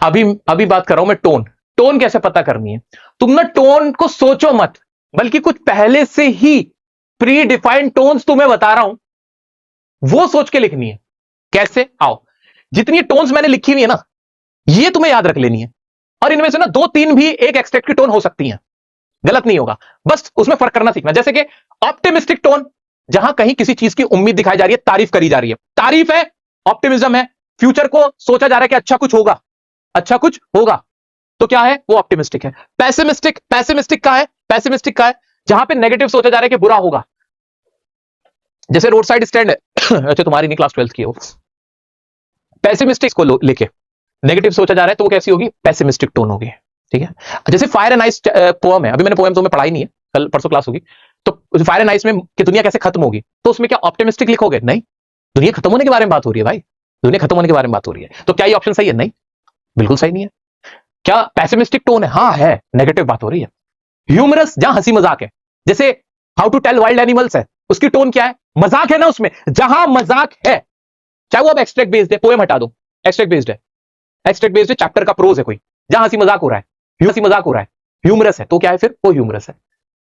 अभी अभी बात कर रहा हूं मैं टोन। टोन कैसे पता करनी है? तुम ना टोन को सोचो मत, बल्कि कुछ पहले से ही प्री डिफाइंड टोन्स तुम्हें बता रहा हूं, वो सोच के लिखनी है। कैसे? आओ, जितनी टोन्स मैंने लिखी हुई है ना, ये तुम्हें याद रख लेनी है। और इनमें से ना दो तीन भी एक एक्सट्रैक्ट की टोन हो सकती हैं, गलत नहीं होगा, बस उसमें फर्क करना सीखना। जैसे कि ऑप्टिमिस्टिक टोन, जहां कहीं किसी चीज की उम्मीद दिखाई जा रही है, तारीफ करी जा रही है, तारीफ है, ऑप्टिमिज्म है, फ्यूचर को सोचा जा रहा है कि अच्छा कुछ होगा, अच्छा कुछ होगा, तो क्या है वो? ऑप्टिमिस्टिक है। पैसिमिस्टिक, पैसिमिस्टिक का है, पैसिमिस्टिक का है जहां पे नेगेटिव सोचा जा रहा है कि बुरा होगा। जैसे रोड साइड स्टैंड है अच्छा तुम्हारी नहीं, क्लास 12 की हो। पैसिमिस्टिक को लेके नेगेटिव सोचा जा रहा है, तो वो कैसी होगी? पैसिमिस्टिक टोन होगी। ठीक है। जैसे फायर एंड आइस पोएम है, अभी मैंने पोएम तो मैं पढ़ाई नहीं है, कल परसों क्लास होगी, तो फायर एंड आइस में कि दुनिया कैसे खत्म होगी, तो उसमें क्या ऑप्टिमिस्टिक लिखोगे? नहीं, दुनिया खत्म होने के बारे में बात हो रही है भाई, दुनिया खत्म होने के बारे में बात हो रही है, तो क्या ये ऑप्शन सही है? नहीं, बिल्कुल सही नहीं है। क्या पैसिमिस्टिक टोन है? हाँ है, नेगेटिव बात हो रही है। ह्यूमरस, जहां हंसी मजाक है, जैसे how to tell wild animals है, उसकी टोन क्या है? मजाक है ना उसमें, जहां मजाक है, चाहे वो अब एक्सट्रैक्ट बेस्ड है, पोएम हटा दो, एक्सट्रैक्ट बेस्ड है, एक्सट्रैक्ट बेस्ड है, चैप्टर का प्रोज है कोई, जहां हंसी मजाक हो रहा है, हंसी मजाक हो रहा है, ह्यूमरस है, तो क्या है फिर? वो ह्यूमरस है।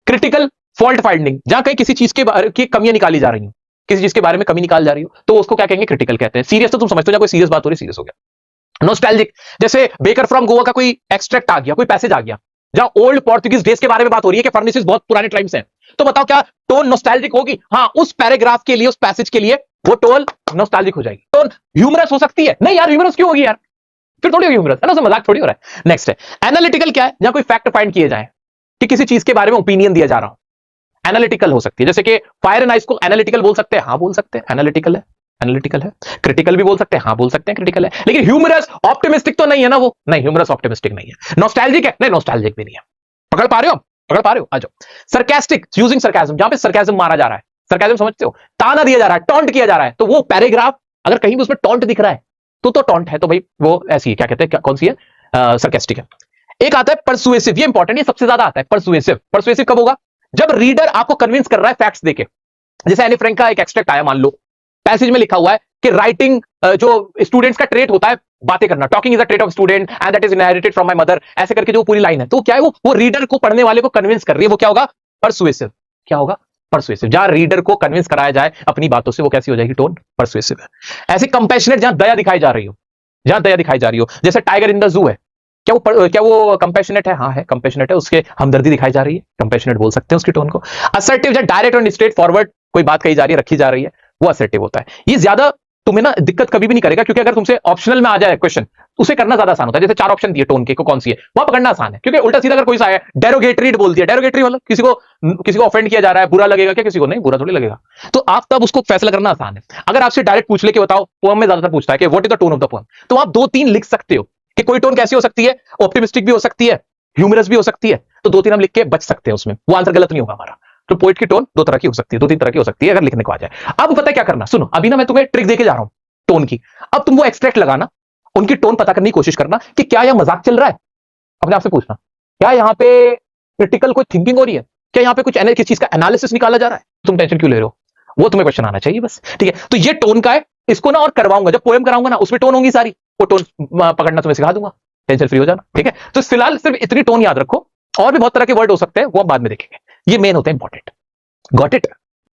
क्रिटिकल फॉल्ट फाइंडिंग, जहां कहीं किसी चीज के बारे की कमियां निकाली जा रही हो, किसी चीज के बारे में कमी निकाल जा रही हो, तो उसको क्या कहेंगे? क्रिटिकल कहते हैं। सीरियस तो तुम समझते हो, कोई सीरियस बात हो रही, सीरियस हो गया। नॉस्टैल्जिक, जैसे बेकर फ्रॉम गोवा का कोई एक्सट्रैक्ट आ गया, कोई पैसेज आ गया, जहां ओल्ड पोर्तुगीज डेज के बारे में बात हो रही है कि फर्निचर्स बहुत पुराने टाइम्स हैं, तो बताओ क्या टोन नॉस्टैल्जिक होगी? हाँ, उस पैराग्राफ के लिए, उस पैसेज के लिए वो टोन नॉस्टैल्जिक हो जाएगी। टोन ह्यूमरस हो सकती है? नहीं यार, ह्यूमरस क्यों होगी यार, फिर थोड़ी होगी ह्यूमरस, है ना, उसमें मजाक थोड़ी हो रहा है। नेक्स्ट है एनालिटिकल। क्या है? जहां कोई फैक्ट फाइंड किए जाए कि किसी चीज के बारे में ओपिनियन दिया जा रहा हो, एनालिटिकल हो सकती है। जैसे कि फायर एंड आइस को एनालिटिकल बोल सकते हैं, हाँ बोल सकते हैं, एनालिटिकल है, एनालिटिकल है। क्रिटिकल भी बोल सकते हैं, हाँ बोल सकते हैं, क्रिटिकल है। लेकिन ह्यूमरस ऑप्टिमिस्टिक तो नहीं है ना वो, नहीं, ह्यूमरस ऑप्टिमिस्टिक नहीं है। नॉस्टैल्जिक है? नहीं, नॉस्टैल्जिक भी नहीं है। पकड़ पा रहे हो? पकड़ पा रहे हो? आ जाओ। सरकास्टिक, यूजिंग सरकास्म, जहां पे सरकास्म मारा जा रहा है, सरकास्म समझते हो, ताना दिया जा रहा है, टॉन्ट किया जा रहा है, तो वो पैराग्राफ अगर कहीं भी उसमें टॉन्ट दिख रहा है तो टॉन्ट है, तो भाई वो ऐसी है, क्या कहते हैं, कौन सी है? सरकास्टिक है। एक आता है परसुएसिव, ये इंपॉर्टेंट, ये सबसे ज्यादा आता है परसुएसिव। परसुएसिव कब होगा? जब रीडर आपको कन्विंस कर रहा है फैक्ट्स देके। जैसे एनी फ्रैंक का एक एक्सट्रैक्ट आया, मान लो पैसेज में लिखा हुआ है कि राइटिंग जो स्टूडेंट्स का ट्रेट होता है, बातें करना, talking is a trait of student and that is inherited from my mother, ऐसे करके जो पूरी लाइन है, तो क्या है वो रीडर को, पढ़ने वाले को कन्विंस कर रही है, वो क्या होगा? परसुएसिव। क्या होगा? परसुएसिव। जहां रीडर को कन्विंस कराया जाए अपनी बातों से, वो कैसी हो जाएगी? टोन परसुएसिव है। ऐसे कंपैशनेट, जहां दया दिखाई जा रही हो, जहां दया दिखाई जा रही हो, जैसे टाइगर इन द जू है, क्या वो कंपैशनेट है? हाँ है, कंपैशनेट है, उसके हमदर्दी दिखाई जा रही है, कंपैशनेट बोल सकते हैं उसकी टोन को। असर्टिव, जहां डायरेक्ट और स्ट्रेट फॉरवर्ड कोई बात कही जा रही है, रखी जा रही है, वो असर्टिव होता है। ये ज्यादा तुम्हें ना दिक्कत कभी भी नहीं करेगा, क्योंकि अगर तुमसे ऑप्शनल में आ जाए क्वेश्चन, उसे करना ज्यादा आसान होता है। जैसे 4 ऑप्शन दिए टोन के, को कौन सी है, वहां पकड़ना आसान है, क्योंकि उल्टा सीधा अगर कोई सा है डेरोगेटरी बोल दिया, डेरोगेटरी मतलब किसी को ऑफेंड किया जा रहा है, बुरा लगेगा क्या? किसी को नहीं, बुरा थोड़ी लगेगा, तो आप तब उसको फैसला करना आसान है। अगर आपसे डायरेक्ट पूछ ले कि बताओ, पोएम में ज्यादातर पूछता है कि what is the tone of the poem, तो आप 2-3 लिख सकते हो कि कोई टोन कैसी हो सकती है, ऑप्टिमिस्टिक भी हो सकती है, ह्यूमरस भी हो सकती है, तो 2-3 हम लिख के बच सकते हैं उसमें, वो आंसर गलत नहीं होगा हमारा। तो पोइट की टोन 2 तरह की हो सकती है, 2-3 तरह की हो सकती है, अगर लिखने को आ जाए। अब पता है क्या करना? सुनो, अभी ना मैं तुम्हें ट्रिक देके जा रहा हूं टोन की। अब तुम वो एक्सट्रैक्ट लगाना, उनकी टोन पता करने की कोशिश करना कि क्या यह मजाक चल रहा है, अपने आप से पूछना, क्या यहां पे क्रिटिकल कोई थिंकिंग हो रही है, क्या यहां पे कुछ किसी चीज का एनालिसिस निकाला जा रहा है, तुम टेंशन क्यों ले रहे हो? वो तुम्हें क्वेश्चन आना चाहिए बस। ठीक है, तो ये टोन का है, इसको ना और करवाऊंगा, जब पोएम कराऊंगा ना, उसमें टोन होंगी सारी, वो टोन पकड़ना तुम्हें सिखा दूंगा, टेंशन फ्री हो जाना। ठीक है, तो फिलहाल सिर्फ इतनी टोन याद रखो, और भी बहुत तरह के वर्ड हो सकते हैं, वो हम बाद में देखेंगे, ये मेन होते हैं इंपॉर्टेंट। Got it?